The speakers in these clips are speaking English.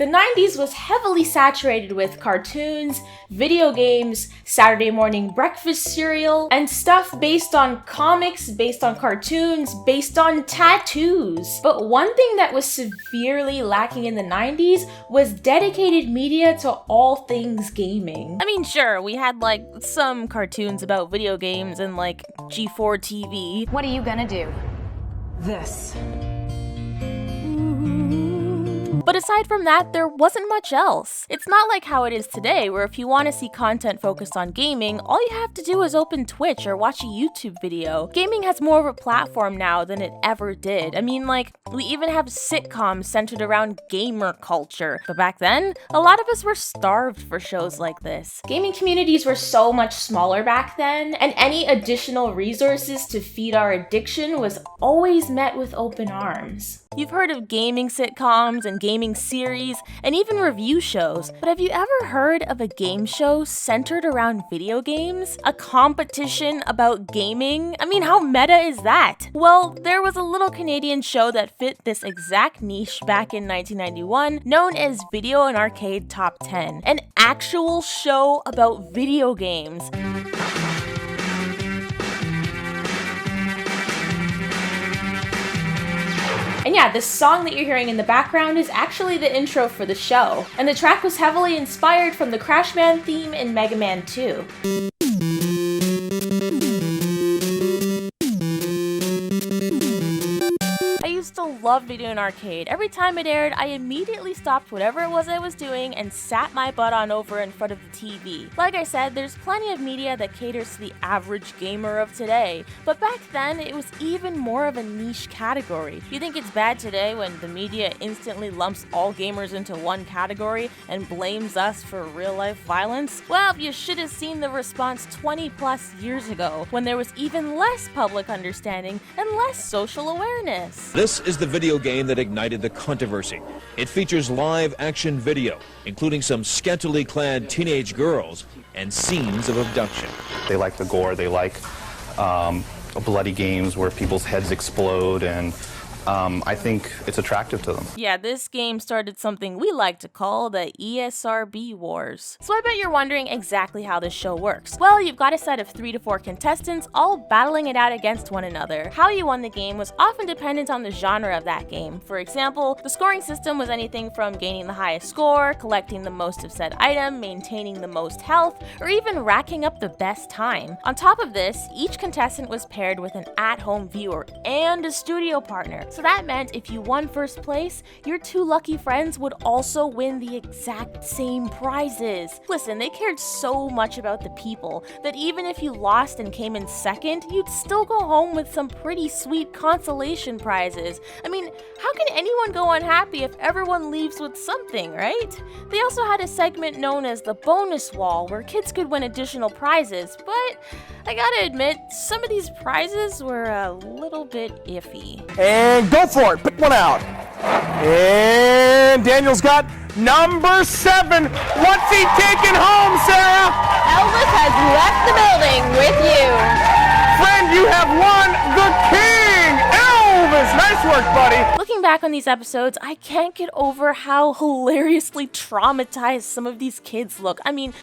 The 90s was heavily saturated with cartoons, video games, Saturday morning breakfast cereal, and stuff based on comics, based on cartoons, based on tattoos. But one thing that was severely lacking in the 90s was dedicated media to all things gaming. I mean, sure, we had like some cartoons about video games and like G4 TV. What are you gonna do? This. But aside from that, there wasn't much else. It's not like how it is today, where if you want to see content focused on gaming, all you have to do is open Twitch or watch a YouTube video. Gaming has more of a platform now than it ever did. I mean, like, we even have sitcoms centered around gamer culture. But back then, a lot of us were starved for shows like this. Gaming communities were so much smaller back then, and any additional resources to feed our addiction was always met with open arms. You've heard of gaming sitcoms and gaming series, and even review shows, but have you ever heard of a game show centered around video games? A competition about gaming? I mean, how meta is that? Well, there was a little Canadian show that fit this exact niche back in 1991, known as Video and Arcade Top 10, an actual show about video games. And yeah, this song that you're hearing in the background is actually the intro for the show, and the track was heavily inspired from the Crash Man theme in Mega Man 2. I used to love Video and Arcade. Every time it aired, I immediately stopped whatever it was I was doing and sat my butt on over in front of the TV. Like I said, there's plenty of media that caters to the average gamer of today, but back then it was even more of a niche category. You think it's bad today when the media instantly lumps all gamers into one category and blames us for real-life violence? Well, you should have seen the response 20 plus years ago, when there was even less public understanding and less social awareness. This is the video game that ignited the controversy. It features live action video, including some scantily clad teenage girls and scenes of abduction. They like the gore, they like bloody games where people's heads explode, and I think it's attractive to them. Yeah, this game started something we like to call the ESRB wars. So I bet you're wondering exactly how this show works. Well, you've got a set of 3 to 4 contestants all battling it out against one another. How you won the game was often dependent on the genre of that game. For example, the scoring system was anything from gaining the highest score, collecting the most of said item, maintaining the most health, or even racking up the best time. On top of this, each contestant was paired with an at-home viewer and a studio partner. So that meant if you won first place, your 2 lucky friends would also win the exact same prizes. Listen, they cared so much about the people that even if you lost and came in second, you'd still go home with some pretty sweet consolation prizes. I mean, how can anyone go unhappy if everyone leaves with something, right? They also had a segment known as the bonus wall where kids could win additional prizes, but I gotta admit, some of these prizes were a little bit iffy. And go for it, pick one out. And Daniel's got number 7. What's he taking home, Sarah? Elvis has left the building with you. Friend, you have won the king, Elvis. Nice work, buddy. Looking back on these episodes, I can't get over how hilariously traumatized some of these kids look. I mean,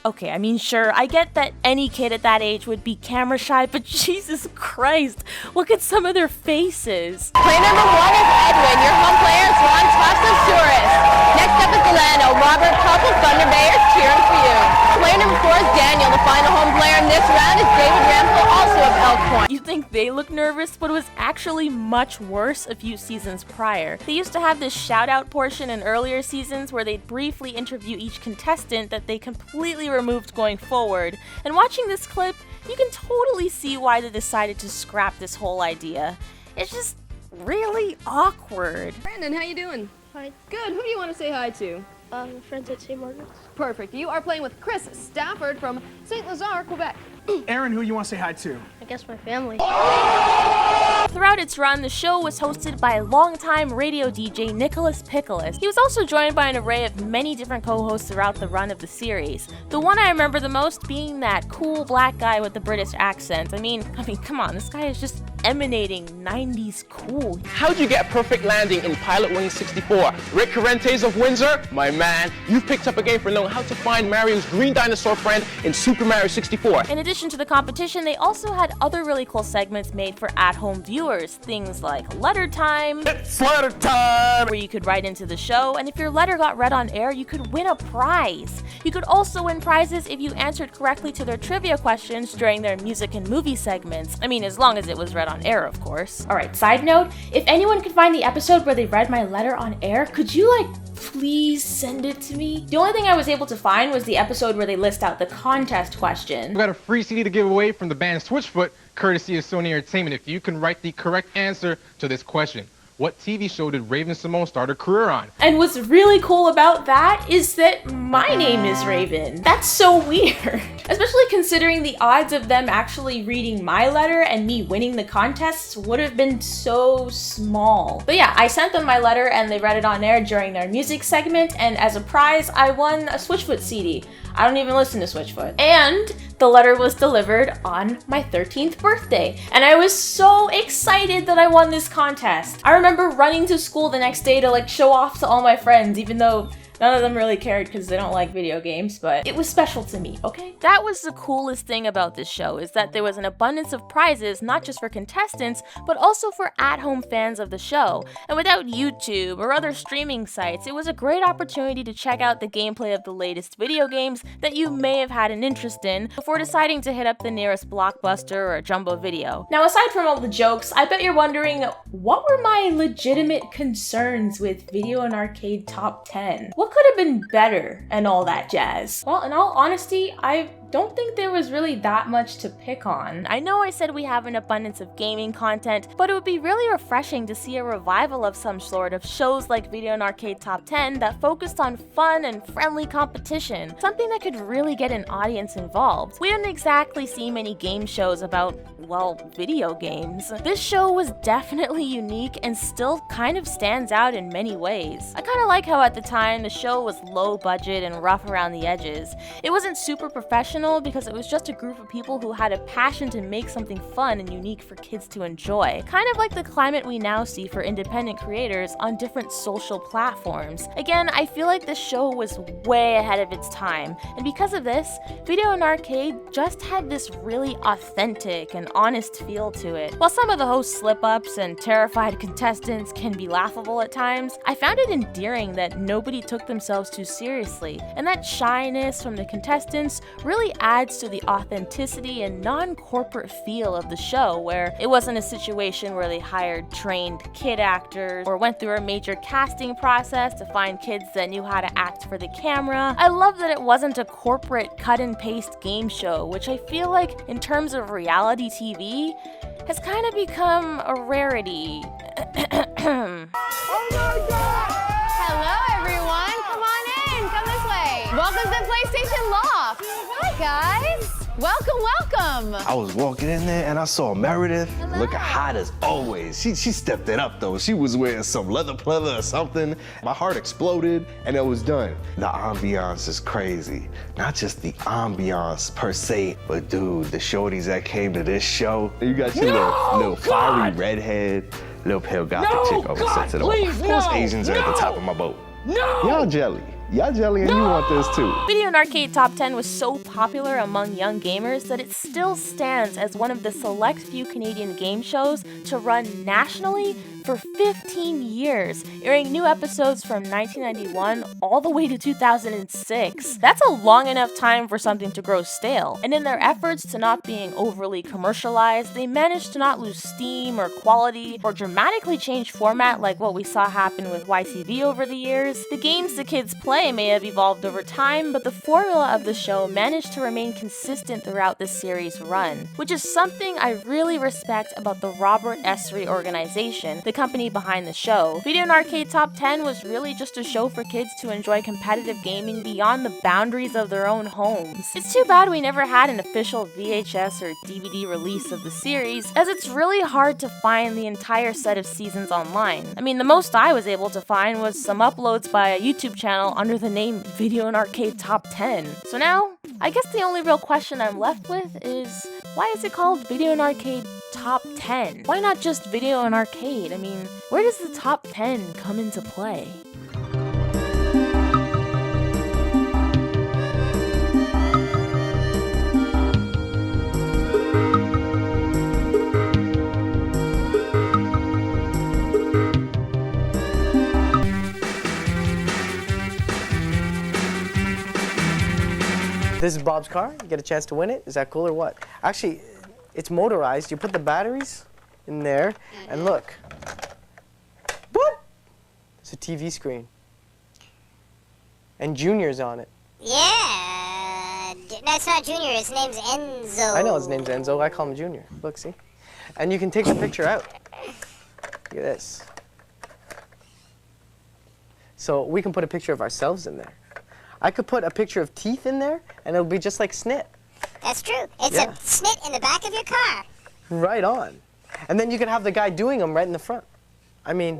sure, I get that any kid at that age would be camera shy, but Jesus Christ, look at some of their faces. Player number 1 is Edwin. Your home player is Ron Tostosaurus. Next up is Delano. Robert Couple Thunder Bay is cheering for you. Player number 4 is Daniel. The final home player in this round is David Ramsel, also of Elk Point. You think they look nervous, but it was actually much worse a few seasons prior. They used to have this shout-out portion in earlier seasons where they'd briefly interview each contestant that they completely removed going forward. And watching this clip, you can totally see why they decided to scrap this whole idea. It's just really awkward. Brandon, how you doing? Hi. Good. Who do you want to say hi to? Friends at St. Margaret's. Perfect. You are playing with Chris Stafford from St. Lazare, Quebec. Aaron, who you want to say hi to? I guess my family. Throughout its run, the show was hosted by longtime radio DJ Nicholas Pickles. He was also joined by an array of many different co-hosts throughout the run of the series. The one I remember the most being that cool black guy with the British accent. I mean, come on, this guy is just emanating 90s cool. How'd you get a perfect landing in Pilot Wing 64? Rick Carentes of Windsor? My man, you've picked up a game for knowing how to find Mario's green dinosaur friend in Super Mario 64. In addition to the competition, they also had other really cool segments made for at-home viewers. Things like Letter Time, It's letter time! where you could write into the show, and if your letter got read on air, you could win a prize. You could also win prizes if you answered correctly to their trivia questions during their music and movie segments. I mean, as long as it was read on air, of course. Alright, side note, if anyone could find the episode where they read my letter on air, could you please send it to me? The only thing I was able to find was the episode where they list out the contest question. We got a free CD to give away from the band Switchfoot, courtesy of Sony Entertainment, if you can write the correct answer to this question. What TV show did Raven-Symoné start her career on? And what's really cool about that is that my name is Raven. That's so weird. Especially considering the odds of them actually reading my letter and me winning the contests would have been so small. But yeah, I sent them my letter and they read it on air during their music segment, and as a prize, I won a Switchfoot CD. I don't even listen to Switchfoot. And the letter was delivered on my 13th birthday, and I was so excited that I won this contest. I remember running to school the next day to show off to all my friends, even though none of them really cared because they don't like video games, but it was special to me, okay? That was the coolest thing about this show, is that there was an abundance of prizes, not just for contestants, but also for at-home fans of the show. And without YouTube or other streaming sites, it was a great opportunity to check out the gameplay of the latest video games that you may have had an interest in before deciding to hit up the nearest Blockbuster or Jumbo Video. Now, aside from all the jokes, I bet you're wondering, what were my legitimate concerns with Video and Arcade Top 10? What could have been better and all that jazz? Well, in all honesty, I don't think there was really that much to pick on. I know I said we have an abundance of gaming content, but it would be really refreshing to see a revival of some sort of shows like Video and Arcade Top 10 that focused on fun and friendly competition, something that could really get an audience involved. We don't exactly see many game shows about, well, video games. This show was definitely unique and still kind of stands out in many ways. I kind of like how at the time the show was low budget and rough around the edges. It wasn't super professional because it was just a group of people who had a passion to make something fun and unique for kids to enjoy. Kind of like the climate we now see for independent creators on different social platforms. Again, I feel like this show was way ahead of its time, and because of this, Video and Arcade just had this really authentic and honest feel to it. While some of the host slip-ups and terrified contestants can be laughable at times, I found it endearing that nobody took themselves too seriously, and that shyness from the contestants really adds to the authenticity and non-corporate feel of the show, where it wasn't a situation where they hired trained kid actors or went through a major casting process to find kids that knew how to act for the camera. I love that it wasn't a corporate cut and paste game show, which I feel like in terms of reality TV has kind of become a rarity. Hello, everyone. Come on in. Come this way. Welcome to the PlayStation Loft. Hi, guys. Welcome, welcome. I was walking in there and I saw Meredith looking hot as always. She stepped it up though. She was wearing some leather pleather or something. My heart exploded and it was done. The ambiance is crazy. Not just the ambiance per se, but dude, the shorties that came to this show. You got your little fiery redhead, little pale gothic chick over sets it off. Of course Asians are at the top of my boat. Y'all jelly. Y'all jelly and you want this too. Video and Arcade Top 10 was so popular among young gamers that it still stands as one of the select few Canadian game shows to run nationally for 15 years, airing new episodes from 1991 all the way to 2006. That's a long enough time for something to grow stale, and in their efforts to not being overly commercialized, they managed to not lose steam or quality or dramatically change format like what we saw happen with YTV over the years. The games the kids play may have evolved over time, but the formula of the show managed to remain consistent throughout the series' run, which is something I really respect about the Robert Esri organization, the company behind the show. Video and Arcade Top 10 was really just a show for kids to enjoy competitive gaming beyond the boundaries of their own homes. It's too bad we never had an official VHS or DVD release of the series, as it's really hard to find the entire set of seasons online. I mean, the most I was able to find was some uploads by a YouTube channel under the name Video and Arcade Top 10. So now, I guess the only real question I'm left with is, why is it called Video and Arcade top 10? Why not just video and arcade? I mean, where does the top 10 come into play? This is Bob's car. You get a chance to win it. Is that cool or what? Actually, it's motorized. You put the batteries in there, and look. Boop! It's a TV screen. And Junior's on it. Yeah, that's not Junior. His name's Enzo. I know his name's Enzo. I call him Junior. Look, see? And you can take the picture out. Look at this. So we can put a picture of ourselves in there. I could put a picture of teeth in there, and it'll be just like Snit. That's true. It's a snit in the back of your car. Right on. And then you can have the guy doing them right in the front. I mean,